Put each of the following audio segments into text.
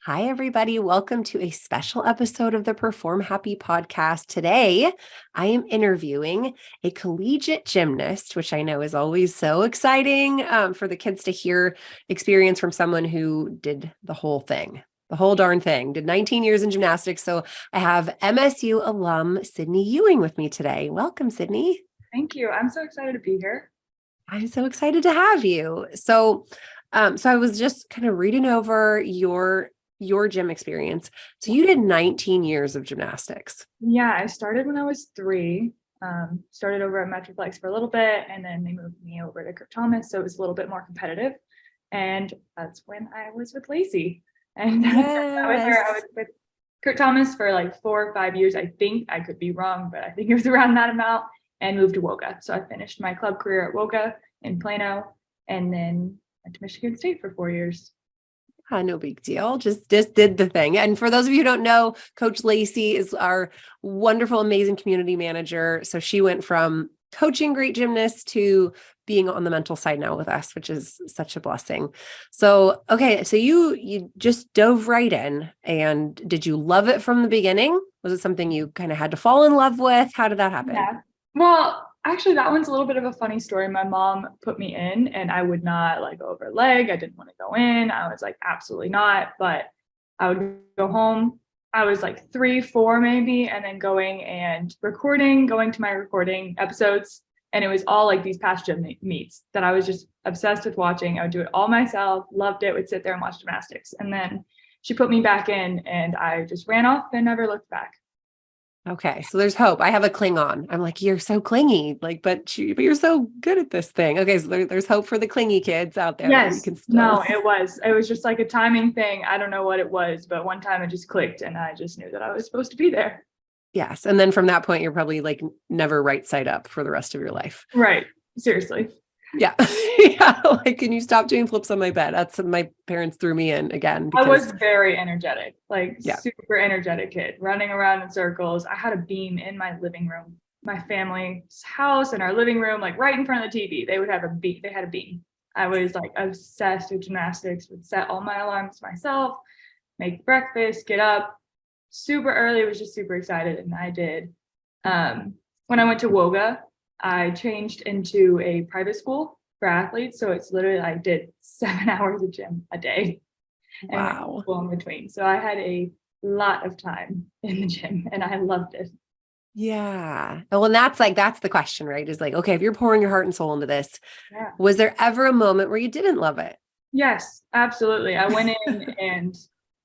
Hi, everybody. Welcome to a special episode of the Perform Happy podcast. Today, I am interviewing a collegiate gymnast, which I know is always so exciting for the kids to hear experience from someone who did the whole thing, the whole darn thing, did 19 years in gymnastics. So I have MSU alum Sydney Ewing with me today. Welcome, Sydney. Thank you. I'm so excited to be here. I'm so excited to have you. So I was just kind of reading over your gym experience. So you did 19 years of gymnastics. Yeah, I started when I was 3. Started over at Metroplex for a little bit, and then they moved me over to Kirk Thomas, so it was a little bit more competitive. And that's when I was with Lacey. And I was with Kirk Thomas for like 4 or 5 years. I think I could be wrong, but I think it was around that amount, and moved to Woga. So I finished my club career at Woga in Plano, and then went to Michigan State for 4 years. No big deal. Just did the thing. And for those of you who don't know, Coach Lacey is our wonderful, amazing community manager. So she went from coaching great gymnasts to being on the mental side now with us, which is such a blessing. So, okay. So you just dove right in, and did you love it from the beginning? Was it something you kind of had to fall in love with? How did that happen? Yeah. Well, actually, that one's a little bit of a funny story. My mom put me in, and I would not go over leg. I didn't want to go in. I was like, absolutely not. But I would go home. I was like 3, 4 maybe, and then going to my recording episodes. And it was all like these past gym meets that I was just obsessed with watching. I would do it all myself, loved it, would sit there and watch gymnastics. And then she put me back in, and I just ran off and never looked back. Okay. So there's hope. I have a Klingon. I'm like, you're so clingy, but you're so good at this thing. Okay. So there's hope for the clingy kids out there. Yes. That we can still... No, it was just like a timing thing. I don't know what it was, but one time it just clicked, and I just knew that I was supposed to be there. Yes. And then from that point, you're probably like never right side up for the rest of your life. Right. Seriously. Yeah. Yeah. Like, can you stop doing flips on my bed? That's my parents threw me in again. I was very energetic, Yeah. super energetic kid, running around in circles. I had a beam in my living room, my family's house, and our living room, like right in front of the TV. They had a beam. I was like obsessed with gymnastics, would set all my alarms myself, make breakfast, get up super early, was just super excited. And I did. When I went to Woga, I changed into a private school for athletes. So it's literally, I did 7 hours of gym a day. Wow. And in between. So I had a lot of time in the gym, and I loved it. Yeah. Well, and that's the question, right? Is like, okay, if you're pouring your heart and soul into this, Yeah. was there ever a moment where you didn't love it? Yes, absolutely. I went in and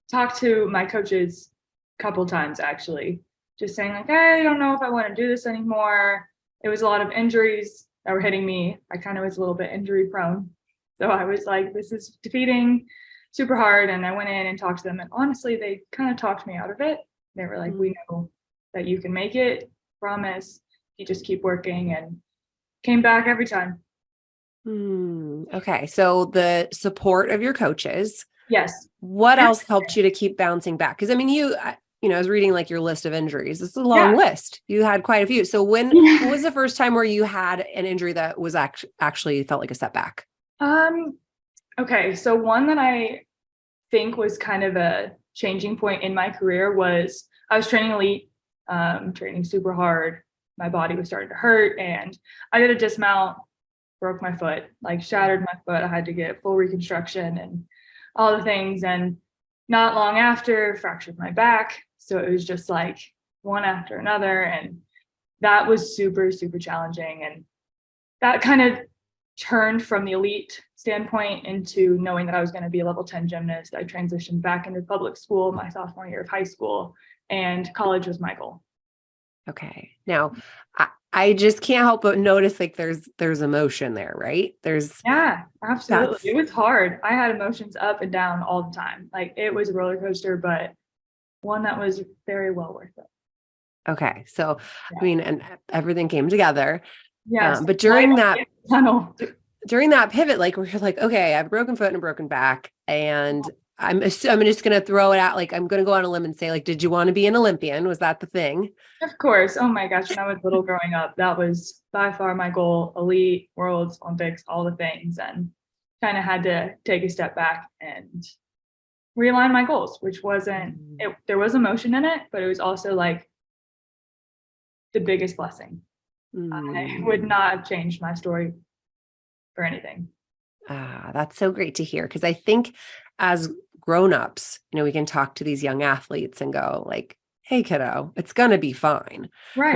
talked to my coaches a couple times, actually, just saying like, I don't know if I want to do this anymore. It was a lot of injuries that were hitting me. I kind of was a little bit injury prone. So I was like, this is defeating, super hard. And I went in and talked to them. And honestly, they kind of talked me out of it. They were like, we know that you can make it. Promise. You just keep working, and came back every time. Okay. So the support of your coaches. Yes. What else helped you to keep bouncing back? Because I mean, I was reading like your list of injuries. It's a long list. You had quite a few. So when was the first time where you had an injury that was actually felt like a setback? Okay. So one that I think was kind of a changing point in my career was I was training elite, training super hard. My body was starting to hurt, and I did a dismount, broke my foot, like shattered my foot. I had to get full reconstruction and all the things. And not long after, fractured my back. So it was just like one after another. And that was super, super challenging. And that kind of turned from the elite standpoint into knowing that I was going to be a level 10 gymnast. I transitioned back into public school my sophomore year of high school, and college was my goal. Okay. Now, I just can't help but notice like there's emotion there, right? Yeah, absolutely. It was hard. I had emotions up and down all the time. Like, it was a roller coaster, but one that was very well worth it. Okay. So, yeah. I mean, and everything came together. Yes. But during that pivot, like where you're like, okay, I have a broken foot and a broken back, and I'm just going to throw it out. Like, I'm going to go on a limb and say, like, did you want to be an Olympian? Was that the thing? Of course. Oh my gosh. When I was little growing up, that was by far my goal. Elite, worlds, Olympics, all the things. And kind of had to take a step back and realign my goals, which wasn't it. There was emotion in it, but it was also like the biggest blessing. I would not have changed my story for anything. That's so great to hear. Because I think as grown-ups, we can talk to these young athletes and go like, hey, kiddo, it's going to be fine. Right.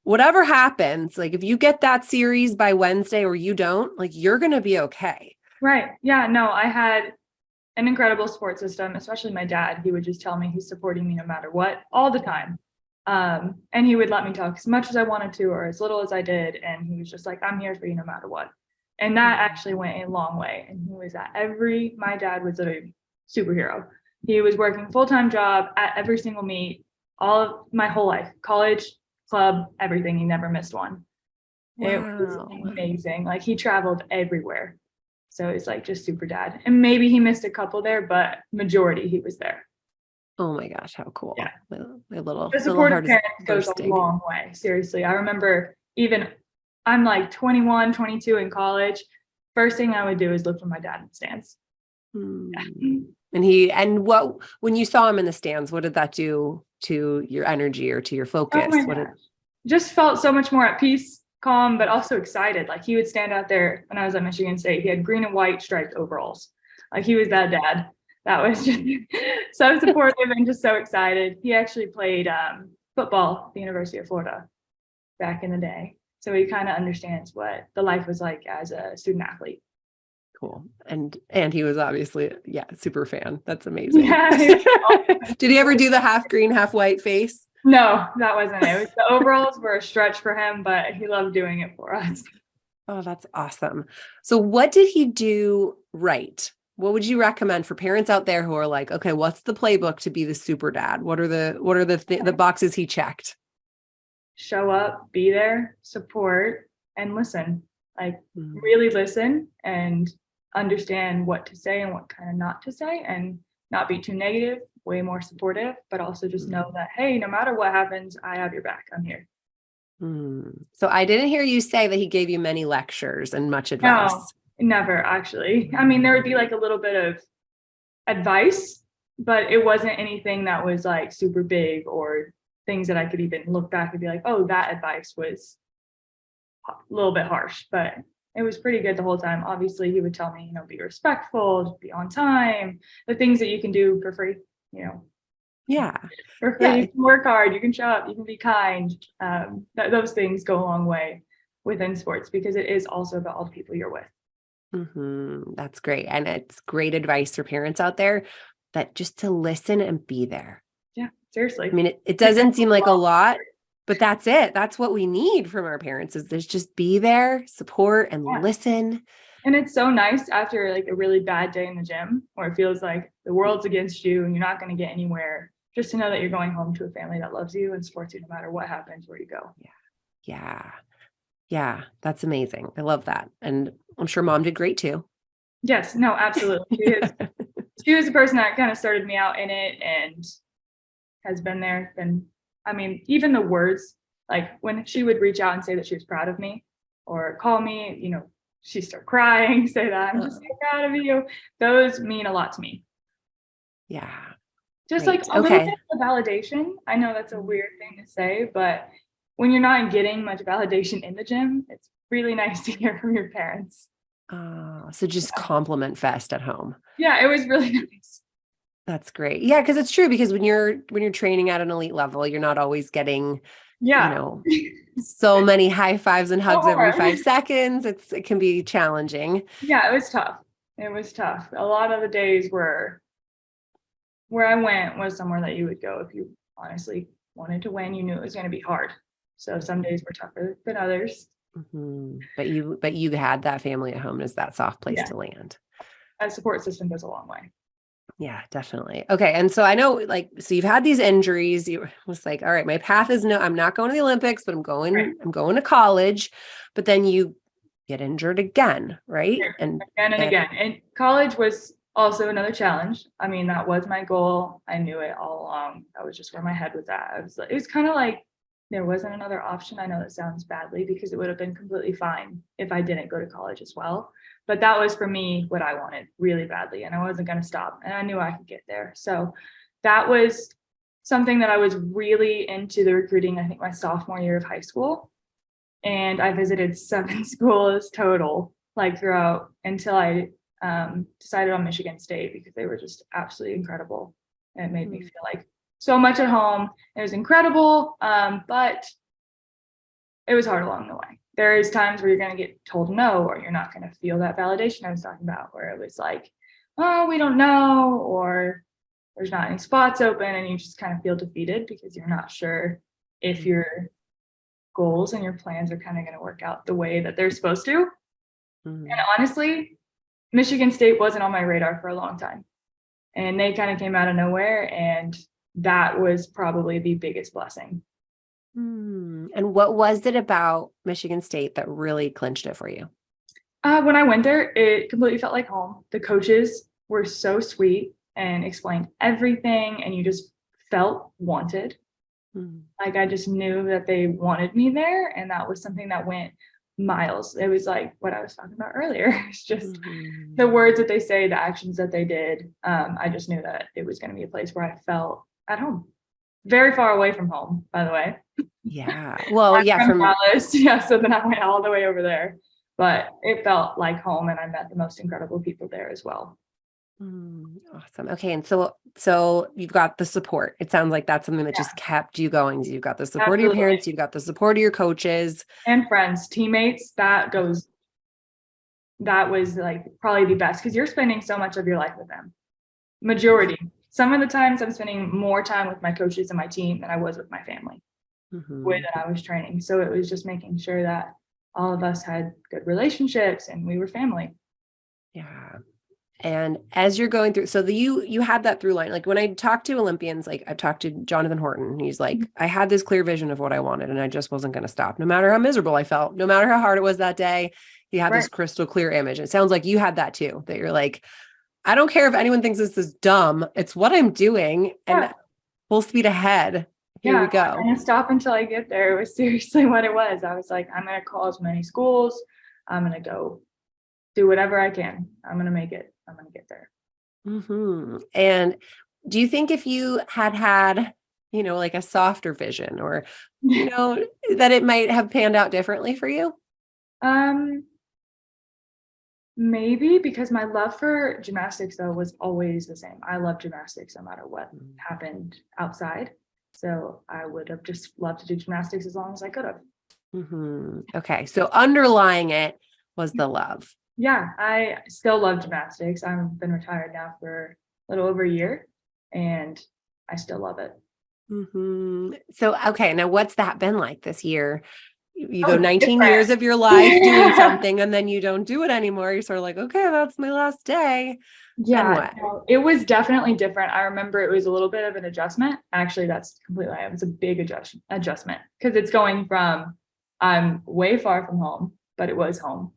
Whatever happens, like if you get that series by Wednesday or you don't, like you're going to be okay. Right. Yeah. No, I had an incredible support system, especially my dad. He would just tell me he's supporting me no matter what, all the time. And he would let me talk as much as I wanted to or as little as I did. And he was just like, I'm here for you no matter what. And that actually went a long way. And he was at my dad was a superhero. He was working full-time job at every single meet, all of my whole life, college, club, everything. He never missed one. Wow. It was amazing. Like he traveled everywhere. So it's like just super dad. And maybe he missed a couple there, but majority he was there. Oh my gosh, how cool. Yeah. The support of parents goes a long way. Seriously. I remember I'm like 21, 22 in college. First thing I would do is look for my dad in the stands. Yeah. And when you saw him in the stands, what did that do to your energy or to your focus? Just felt so much more at peace, calm, but also excited. Like he would stand out there when I was at Michigan State. He had green and white striped overalls. Like he was that dad. That was just so supportive and just so excited. He actually played football at the University of Florida back in the day. So he kind of understands what the life was like as a student athlete. Cool. And he was obviously, super fan. That's amazing. Yeah. Did he ever do the half green, half white face? No, that wasn't it. The overalls were a stretch for him, but he loved doing it for us. Oh, that's awesome. So what did he do right? What would you recommend for parents out there who are like, okay, what's the playbook to be the super dad? What are the boxes he checked? Show up, be there, support, and listen. Like really listen and understand what to say and what kind of not to say, and not be too negative, way more supportive, but also just know that, hey, no matter what happens, I have your back. I'm here. So I didn't hear you say that he gave you many lectures and much advice. No, never actually. I mean, there would be like a little bit of advice, but it wasn't anything that was like super big or things that I could even look back and be like, oh, that advice was a little bit harsh, but it was pretty good the whole time. Obviously, he would tell me, be respectful, be on time, the things that you can do for free, Yeah. For free, you can work hard, you can show up, you can be kind. Those things go a long way within sports because it is also about all the people you're with. That's great. And it's great advice for parents out there that just to listen and be there. Yeah, seriously. I mean, it doesn't seem like a lot, but that's it. That's what we need from our parents is just be there, support and listen. And it's so nice after like a really bad day in the gym where it feels like the world's against you and you're not going to get anywhere, just to know that you're going home to a family that loves you and supports you no matter what happens, where you go. Yeah. That's amazing. I love that. And I'm sure mom did great too. Yes, no, absolutely. She was the person that kind of started me out in it and has been there. Even the words, like when she would reach out and say that she was proud of me or call me, she'd start crying, say that I'm just so proud of you. Those mean a lot to me. Yeah. Just like a little bit of validation. I know that's a weird thing to say, but when you're not getting much validation in the gym, it's really nice to hear from your parents. So just compliment fest at home. Yeah, it was really nice. That's great. Yeah, because it's true. Because when you're training at an elite level, you're not always getting, so many high fives and hugs every 5 seconds. It can be challenging. Yeah, it was tough. A lot of the days where I went was somewhere that you would go if you honestly wanted to win. You knew it was going to be hard. So some days were tougher than others. But you had that family at home as that soft place to land. A support system goes a long way. Yeah, definitely. Okay. And so I know so you've had these injuries. You was like, all right, my path is I'm not going to the Olympics, but I'm going to college. But then you get injured again, right? And again. And college was also another challenge. I mean, that was my goal. I knew it all along. That was just where my head was at. It was kind of like there wasn't another option. I know that sounds badly because it would have been completely fine if I didn't go to college as well. But that was for me what I wanted really badly, and I wasn't going to stop, and I knew I could get there. So that was something that I was really into the recruiting, I think my sophomore year of high school. And I visited 7 schools total, like throughout until I decided on Michigan State because they were just absolutely incredible. And it made me feel like so much at home. It was incredible, but it was hard along the way. There is times where you're going to get told no, or you're not going to feel that validation I was talking about, where it was like, oh, we don't know, or there's not any spots open, and you just kind of feel defeated because you're not sure if your goals and your plans are kind of going to work out the way that they're supposed to. And honestly, Michigan State wasn't on my radar for a long time, and they kind of came out of nowhere, and that was probably the biggest blessing. And what was it about Michigan State that really clinched it for you? When I went there, it completely felt like home. The coaches were so sweet and explained everything, and you just felt wanted. Like I just knew that they wanted me there, and that was something that went miles. It was like what I was talking about earlier. It's just the words that they say, the actions that they did. I just knew that it was going to be a place where I felt at home. Very far away from home, by the way. Yeah. Well, I'm yeah, from Dallas. Yeah, so then I went all the way over there, but it felt like home, and I met the most incredible people there as well. Awesome. Okay. And so you've got the support. It sounds like that's something that just kept you going. You've got the support of your parents, you've got the support of your coaches and friends, teammates. That was like probably the best because you're spending so much of your life with them. Majority. Some of the times I'm spending more time with my coaches and my team than I was with my family, the way that I was training. So it was just making sure that all of us had good relationships and we were family. Yeah. And as you're going through, so you had that through line. Like when I talked to Olympians, like I talked to Jonathan Horton, he's like, I had this clear vision of what I wanted, and I just wasn't going to stop, no matter how miserable I felt, no matter how hard it was that day. He had this crystal clear image. It sounds like you had that too, that you're like, I don't care if anyone thinks this is dumb. It's what I'm doing, and full speed ahead. Here we go. I'm going to stop until I get there. It was seriously what it was. I was like, I'm going to call as many schools. I'm going to go do whatever I can. I'm going to make it. I'm going to get there. And do you think if you had, like a softer vision, or, that it might have panned out differently for you? Maybe, because my love for gymnastics though was always the same. I love gymnastics no matter what happened outside. So I would have just loved to do gymnastics as long as I could have. Okay. So underlying it was the love. Yeah, I still love gymnastics. I've been retired now for a little over a year, and I still love it. So, okay. Now what's that been like this year? You go 19 years of your life doing something, and then you don't do it anymore. You're sort of like, okay, that's my last day. Yeah, it was definitely different. I remember it was a little bit of an adjustment. Actually, that's completely, it was a big adjustment because it's going from, I'm way far from home, but it was home.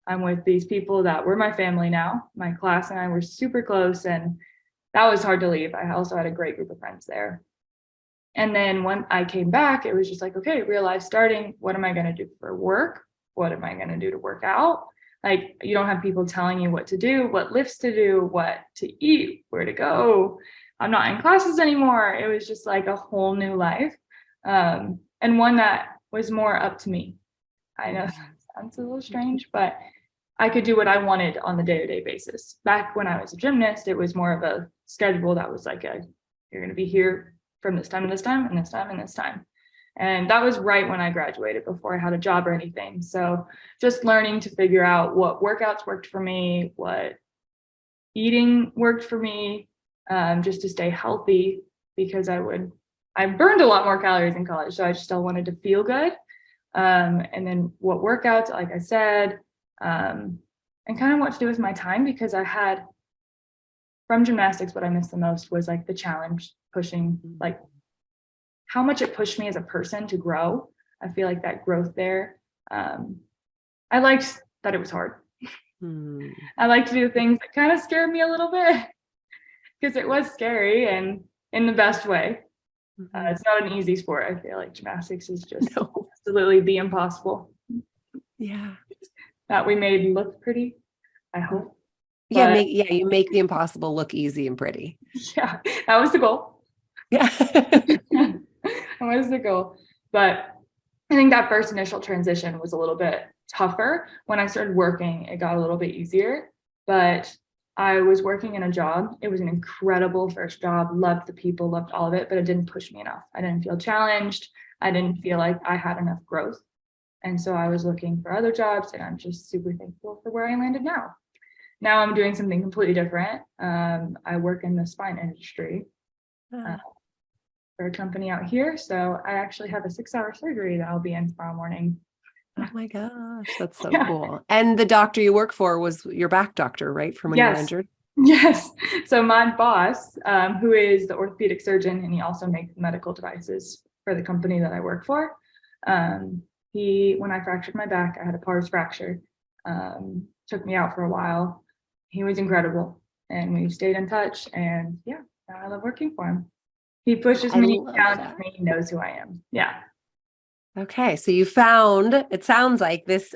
I'm with these people that were my family now. My class and I were super close, and that was hard to leave. I also had a great group of friends there. And then when I came back, it was just like, okay, real life starting. What am I going to do for work? What am I going to do to work out? Like, you don't have people telling you what to do, what lifts to do, what to eat, where to go. I'm not in classes anymore. It was just like a whole new life. And one that was more up to me. I know that sounds a little strange, but I could do what I wanted on the day-to-day basis. Back when I was a gymnast, it was more of a schedule that was like, you're going to be here from this time to this time and this time and this time. And that was right when I graduated, before I had a job or anything. So just learning to figure out what workouts worked for me, what eating worked for me, just to stay healthy, because I burned a lot more calories in college. So I just still wanted to feel good. And then what workouts, like I said, and kind of what to do with my time, because I had, from gymnastics, what I missed the most was like the challenge, pushing, like how much it pushed me as a person to grow. I feel like that growth there. I liked that it was hard. I like to do things that kind of scared me a little bit, because it was scary, and in the best way. Mhm. It's not an easy sport. I feel like gymnastics is just No. absolutely the impossible Yeah. that we made look pretty, I hope. Yeah, But you make the impossible look easy and pretty. yeah, that was the goal. Yeah. That was the goal. But I think that first initial transition was a little bit tougher. When I started working, it got a little bit easier. But I was working in a job. It was an incredible first job, loved the people, loved all of it, but it didn't push me enough. I didn't feel challenged. I didn't feel like I had enough growth. And so I was looking for other jobs, and I'm just super thankful for where I landed now. Now I'm doing something completely different. I work in the spine industry for a company out here. So I actually have a 6-hour surgery that I'll be in tomorrow morning. Oh my gosh, that's so Yeah. cool. And the doctor you work for was your back doctor, right? From when you were Yes. injured? Yes. So my boss, who is the orthopedic surgeon, and he also makes medical devices for the company that I work for. When I fractured my back, I had a pars fracture. Took me out for a while. He was incredible, and we stayed in touch. And yeah, now I love working for him. He pushes I me, love challenges that. me, he knows who I am. Yeah. Okay, so you found, it sounds like this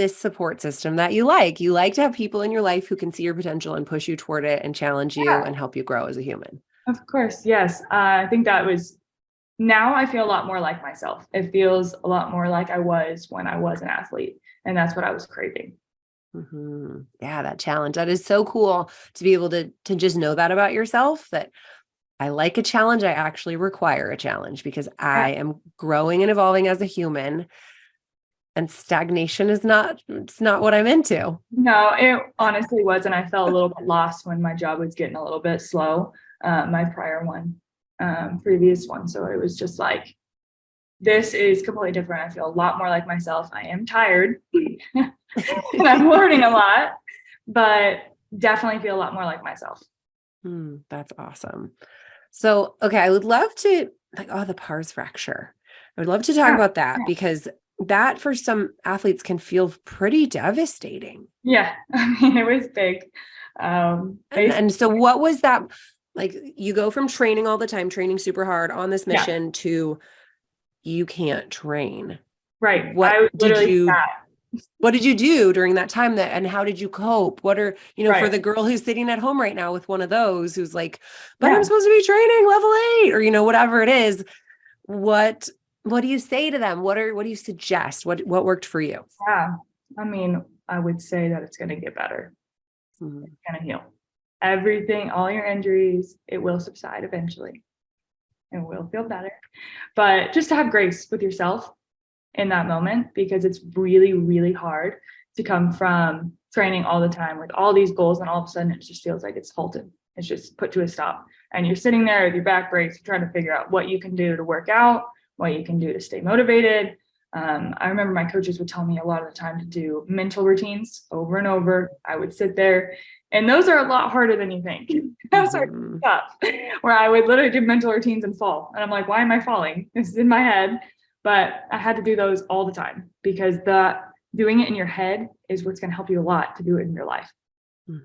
support system that you like. You like to have people in your life who can see your potential and push you toward it and challenge you Yeah, and help you grow as a human. of course. Yes. I think that was, now I feel a lot more like myself. It feels a lot more like I was when I was an athlete. And that's what I was craving. Yeah, that challenge. That is so cool to be able to just know that about yourself, that I like a challenge. I actually require a challenge because Yeah. I am growing and evolving as a human, and stagnation is it's not what I'm into. No, it honestly was. And I felt a little bit lost when my job was getting a little bit slow, my prior one, previous one. So it was just like, this is completely different. I feel a lot more like myself. I am tired and I'm learning a lot, but definitely feel a lot more like myself. That's awesome. So, okay, I would love to the pars fracture. I would love to talk Yeah. about that because that for some athletes can feel pretty devastating. Yeah. I mean, it was big. And so what was that like? You go from training all the time, training super hard on this Yeah, mission to you can't train. right. I was literally sat. What did you do during that time and how did you cope? What are, for Right. the girl who's sitting at home right now with one of those who's like, but I'm Yeah. supposed to be training level 8 or, whatever it is. What do you say to them? What do you suggest? What worked for you? Yeah. I mean, I would say that it's going to get better. Mhm. It's going to heal. Everything, all your injuries, it will subside eventually. It will feel better. But just to have grace with yourself in that moment, because it's really, really hard to come from training all the time with all these goals, and all of a sudden it just feels like it's halted. It's just put to a stop. And you're sitting there with your back brace, trying to figure out what you can do to work out, what you can do to stay motivated. I remember my coaches would tell me a lot of the time to do mental routines over and over. I would sit there, and those are a lot harder than you think. Those are tough, where I would literally do mental routines and fall. And I'm like, why am I falling? This is in my head. But I had to do those all the time because doing it in your head is what's going to help you a lot to do it in your life.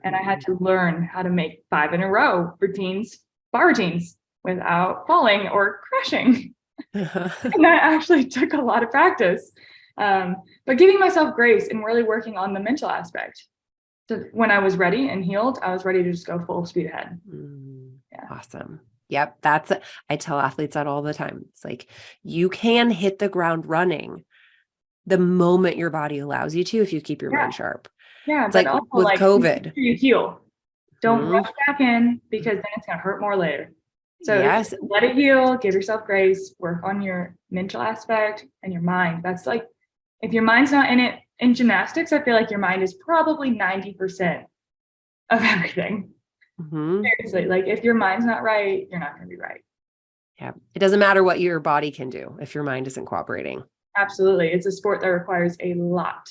And I had to learn how to make 5 in a row routines, bar routines, without falling or crashing. And that actually took a lot of practice. But giving myself grace and really working on the mental aspect. So when I was ready and healed, I was ready to just go full speed ahead. Yeah. Awesome. Yep. I tell athletes that all the time. It's like, you can hit the ground running the moment your body allows you to, if you keep your mind sharp. Yeah. It's But like also with COVID. you heal. Don't rush back in, because then it's going to hurt more later. So Yes. let it heal, give yourself grace, work on your mental aspect and your mind. That's like, if your mind's not in it, in gymnastics, I feel like your mind is probably 90% of everything. Seriously, like if your mind's not right, you're not going to be right. Yeah. It doesn't matter what your body can do if your mind isn't cooperating. Absolutely. It's a sport that requires a lot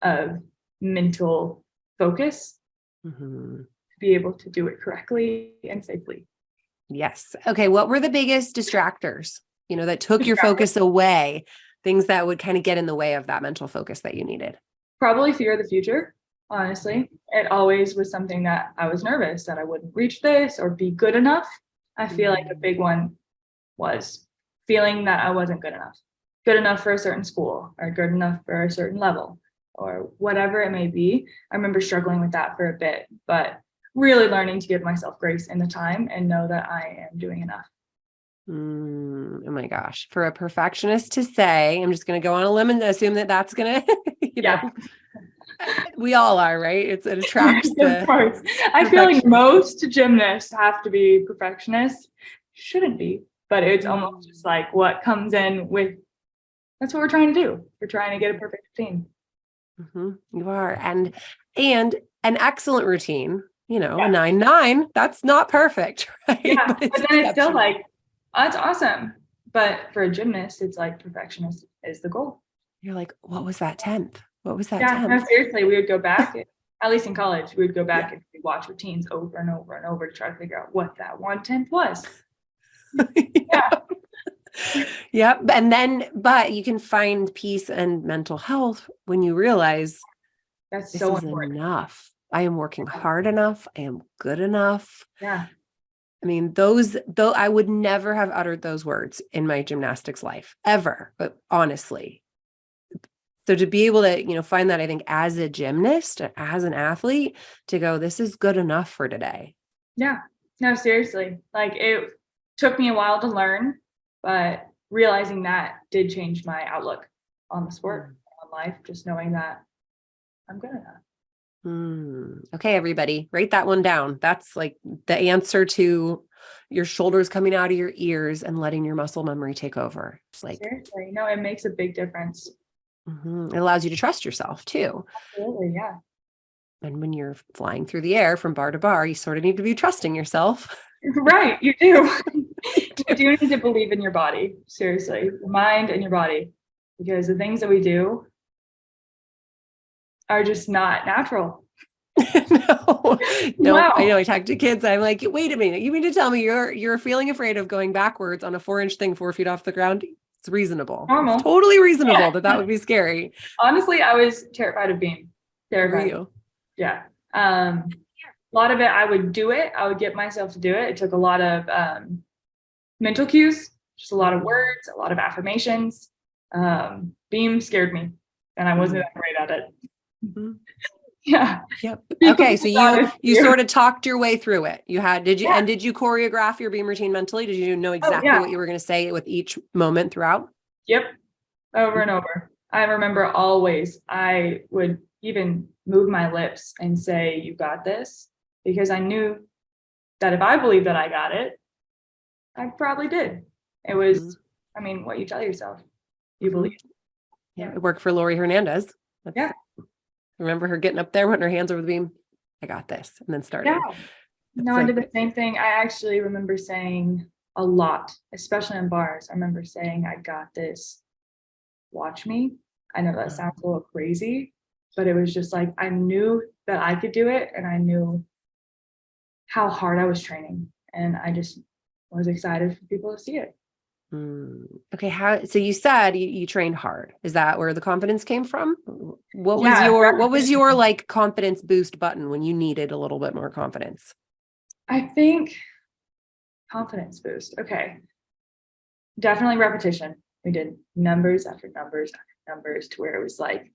of mental focus to be able to do it correctly and safely. Yes. Okay. What were the biggest distractors, that took your focus away, things that would kind of get in the way of that mental focus that you needed? Probably fear of the future. Honestly, it always was something that I was nervous that I wouldn't reach this or be good enough. I feel like a big one was feeling that I wasn't good enough for a certain school or good enough for a certain level or whatever it may be. I remember struggling with that for a bit, but really learning to give myself grace in the time and know that I am doing enough. Oh my gosh. For a perfectionist to say, I'm just going to go on a limb and assume that that's going to, know, we all are, right? It attracts Of course. I feel like most gymnasts have to be perfectionists. Shouldn't be, but it's almost just like what comes in with, that's what we're trying to do. We're trying to get a perfect routine. You are. And an excellent routine, a 9-9, that's not perfect, right? Yeah. But then it's still like, oh, that's awesome. But for a gymnast, it's like perfectionist is the goal. You're like, what was that 10th? What was that? Yeah, 10th? no, seriously, we would go back, at least in college, we would go back and we'd watch routines over and over and over to try to figure out what that 1/10 was. Yep. And but you can find peace and mental health when you realize that's this so is important. enough. I am working hard enough. I am good enough. Yeah. I mean, I would never have uttered those words in my gymnastics life ever, but honestly. So to be able to, find that, I think as a gymnast, as an athlete, to go, this is good enough for today. Yeah, no, seriously. Like it took me a while to learn, but realizing that did change my outlook on the sport, on life, just knowing that I'm good enough. Okay, everybody, write that one down. That's like the answer to your shoulders coming out of your ears and letting your muscle memory take over. It's like, seriously, no, it makes a big difference. It allows you to trust yourself too. Absolutely, yeah. And when you're flying through the air from bar to bar, you sort of need to be trusting yourself. Right, you do. You do need to believe in your body, seriously, your mind and your body, because the things that we do are just not natural. No, Wow. I know. I talk to kids. I'm like, wait a minute. You mean to tell me you're feeling afraid of going backwards on a 4-inch thing 4 feet off the ground? It's reasonable. Normal. It's totally reasonable that would be scary. Honestly, I was terrified of being terrified. Were you? Yeah. A lot of it, I would do it. I would get myself to do it. It took a lot of mental cues, just a lot of words, a lot of affirmations. Beam scared me, and I wasn't that great at it. Yeah. Yep. Okay. So you sort of talked your way through it. Did you choreograph your beam routine mentally? Did you know exactly what you were going to say with each moment throughout? Yep. Over and over. I remember always, I would even move my lips and say, "You got this," because I knew that if I believed that I got it, I probably did. It was, what you tell yourself, you believe. Yeah. It worked for Lori Hernandez. Yeah. Remember her getting up there, putting her hands over the beam. I got this. And then started. Yeah. No, I did the same thing. I actually remember saying a lot, especially in bars. I remember saying, "I got this. Watch me." I know that sounds a little crazy, but it was just like, I knew that I could do it. And I knew how hard I was training. And I just was excited for people to see it. Okay. So you said you trained hard. Is that where the confidence came from? What was your like confidence boost button when you needed a little bit more confidence? I think confidence boost. Okay. Definitely repetition. We did numbers after numbers after numbers to where it was like,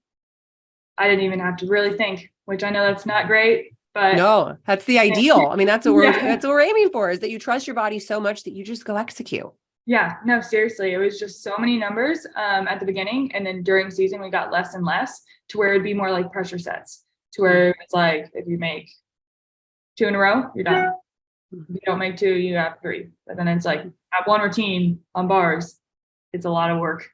I didn't even have to really think, which I know that's not great, but no, that's the ideal. I mean, that's what we're aiming for, is that you trust your body so much that you just go execute. Yeah, no, seriously. It was just so many numbers at the beginning. And then during season, we got less and less to where it'd be more like pressure sets, to where it's like, if you make 2 in a row, you're done. If you don't make 2, you have 3. But then it's like, have one routine on bars. It's a lot of work.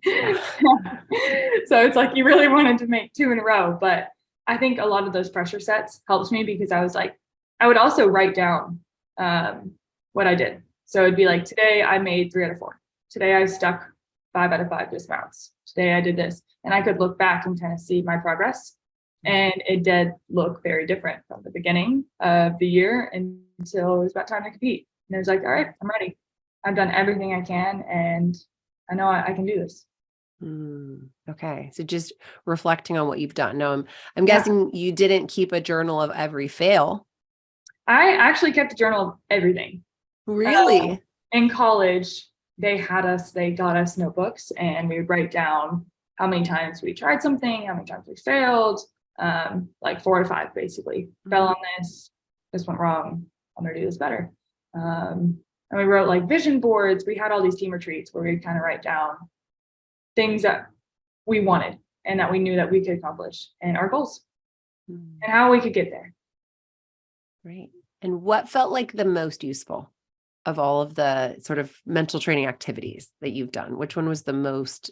So it's like, you really wanted to make 2 in a row. But I think a lot of those pressure sets helps me, because I was like, I would also write down what I did. So it'd be like, today I made 3 out of 4. Today I stuck 5 out of 5 dismounts. Today I did this. And I could look back and kind of see my progress. And it did look very different from the beginning of the year until it was about time to compete. And it was like, all right, I'm ready. I've done everything I can, and I know I can do this. Okay. So just reflecting on what you've done. Now I'm guessing you didn't keep a journal of every fail. I actually kept a journal of everything. Really? In college, they got us notebooks, and we would write down how many times we tried something, how many times we failed, like 4 to 5, basically. Fell on this went wrong, I'm gonna do this better. And we wrote like vision boards. We had all these team retreats where we'd kind of write down things that we wanted and that we knew that we could accomplish, and our goals and how we could get there. Right. And what felt like the most useful of all of the sort of mental training activities that you've done? Which one was the most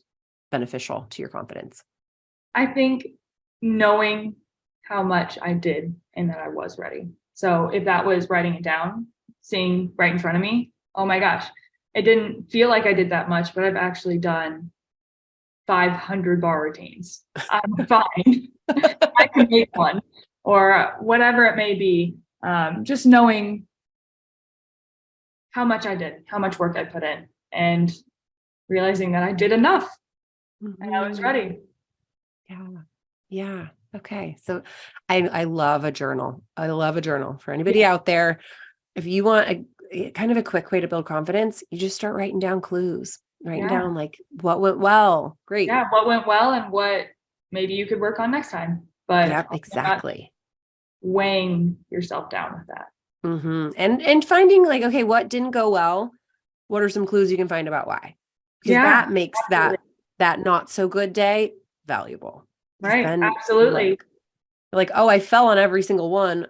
beneficial to your confidence? I think knowing how much I did and that I was ready. So if that was writing it down, seeing right in front of me, oh my gosh, it didn't feel like I did that much, but I've actually done 500 bar routines. I'm fine. I can make one, or whatever it may be. Just knowing how much I did, how much work I put in, and realizing that I did enough and I was ready. Yeah. Yeah. Okay. So I love a journal. I love a journal for anybody out there. If you want a kind of a quick way to build confidence, you just start writing down clues, writing down like what went well. Great. Yeah. What went well and what maybe you could work on next time. But yep, exactly. Weighing yourself down with that. And finding like, okay, what didn't go well? What are some clues you can find about why? Because that makes that not so good day valuable. Right. Absolutely. Like, oh, I fell on every single one,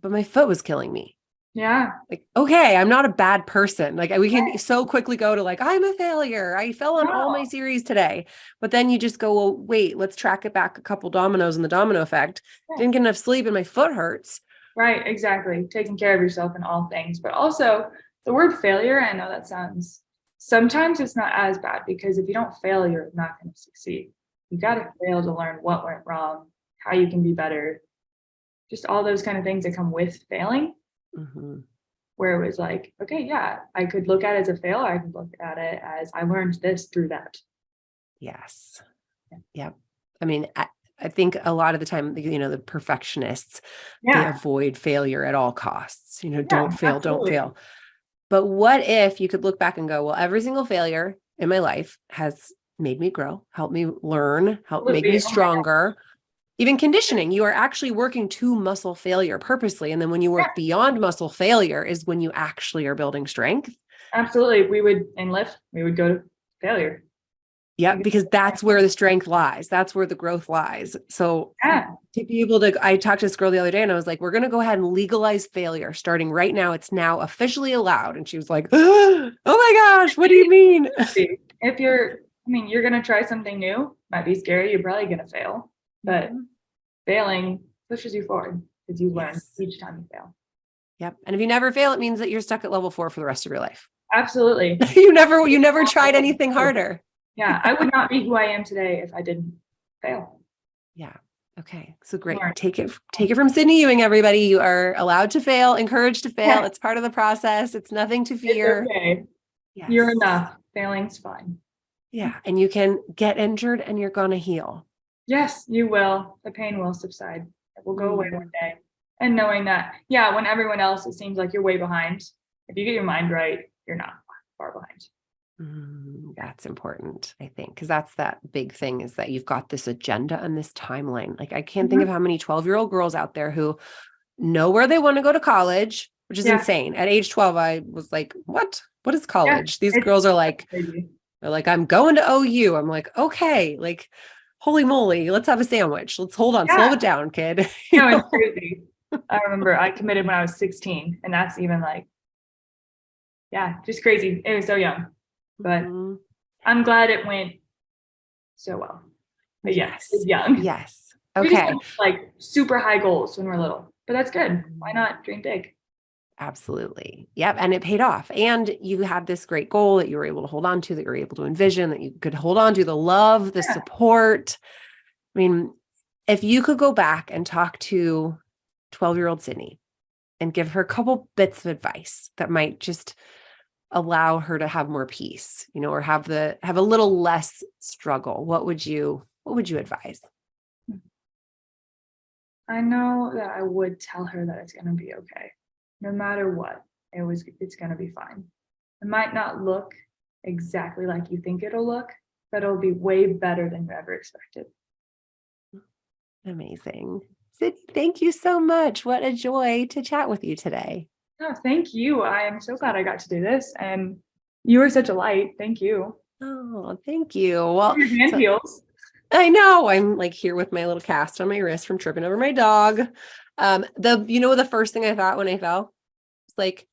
but my foot was killing me. Yeah. Like, okay, I'm not a bad person. Like we can so quickly go to like, I'm a failure. I fell on all my series today. But then you just go, well, wait, let's track it back a couple dominoes in the domino effect. Didn't get enough sleep and my foot hurts. Right. Exactly. Taking care of yourself in all things, but also the word failure. I know that sometimes it's not as bad, because if you don't fail, you're not going to succeed. You got to fail to learn what went wrong, how you can be better, just all those kind of things that come with failing. Where it was like, okay, yeah, I could look at it as a fail. I could look at it as I learned this through that. Yes. Yeah. I mean, I think a lot of the time, the perfectionists, they avoid failure at all costs. Don't fail, don't fail. But what if you could look back and go, well, every single failure in my life has made me grow, helped me learn, helped make me stronger. Even conditioning, you are actually working to muscle failure purposely. And then when you work beyond muscle failure is when you actually are building strength. Absolutely. We would go to failure. Yeah, because that's where the strength lies. That's where the growth lies. So to be able to, I talked to this girl the other day and I was like, we're going to go ahead and legalize failure starting right now. It's now officially allowed. And she was like, oh my gosh, what do you mean? If you're going to try something new, might be scary. You're probably going to fail, but failing pushes you forward because you learn each time you fail. Yep. And if you never fail, it means that you're stuck at level 4 for the rest of your life. Absolutely. you never tried anything harder. Yeah, I would not be who I am today if I didn't fail. Yeah. Okay. So great. Take it from Sydney Ewing, everybody. You are allowed to fail, encouraged to fail. It's part of the process. It's nothing to fear. It's okay. Yes. You're enough. Failing's fine. Yeah. And you can get injured and you're going to heal. Yes, you will. The pain will subside. It will go away one day. And knowing that, when everyone else, it seems like you're way behind. If you get your mind right, you're not far behind. That's important, I think, because that's that big thing is that you've got this agenda and this timeline. Like I can't think of how many 12-year-old girls out there who know where they want to go to college, which is insane. At age 12, I was like, what is college? These girls are like, they're like, I'm going to OU. I'm like, okay, like, holy moly, let's have a sandwich. Let's hold on, slow it down, kid. It's crazy. I remember I committed when I was 16, and that's even like, just crazy. It was so young. But I'm glad it went so well. But it's young. Yes. Okay. We just have, like super high goals when we're little, but that's good. Why not dream big? Absolutely. Yep. And it paid off. And you had this great goal that you were able to hold on to, that you were able to envision, that you could hold on to, the love, the support. I mean, if you could go back and talk to 12-year-old Sydney and give her a couple bits of advice that might just allow her to have more peace, or have a little less struggle, what would you advise? I know that I would tell her that it's going to be okay. No matter what, it's going to be fine. It might not look exactly like you think it'll look, but it'll be way better than you ever expected. Amazing. Sydney, thank you so much. What a joy to chat with you today. Oh, thank you. I am so glad I got to do this. And you were such a light. Thank you. Oh, thank you. Well, Your hand heals. I know I'm like here with my little cast on my wrist from tripping over my dog. The first thing I thought when I fell, it's like,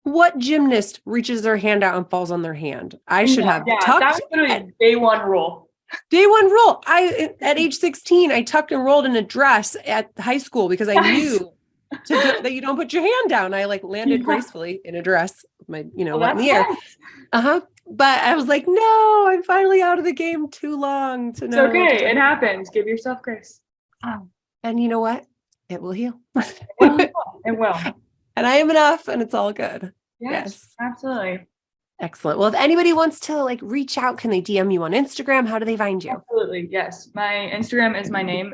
what gymnast reaches their hand out and falls on their hand? I should have Yeah, tucked. that was literally day one rule. Day one rule. At age 16, I tucked and rolled in a dress at high school because I knew that you don't put your hand down. I like landed gracefully in a dress, my, what in the air. But I was like, no, I'm finally out of the game too long to know. It's okay. It happens. Give yourself grace. And you know what? It will heal. It will. And I am enough and it's all good. Yes, absolutely. Excellent. Well, if anybody wants to like reach out, can they DM you on Instagram? How do they find you? Absolutely. Yes. My Instagram is my name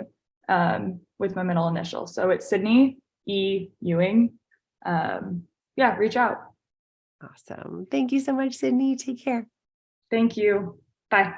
with my middle initial. So it's Sydney Ewing. Reach out. Awesome. Thank you so much, Sydney. Take care. Thank you. Bye.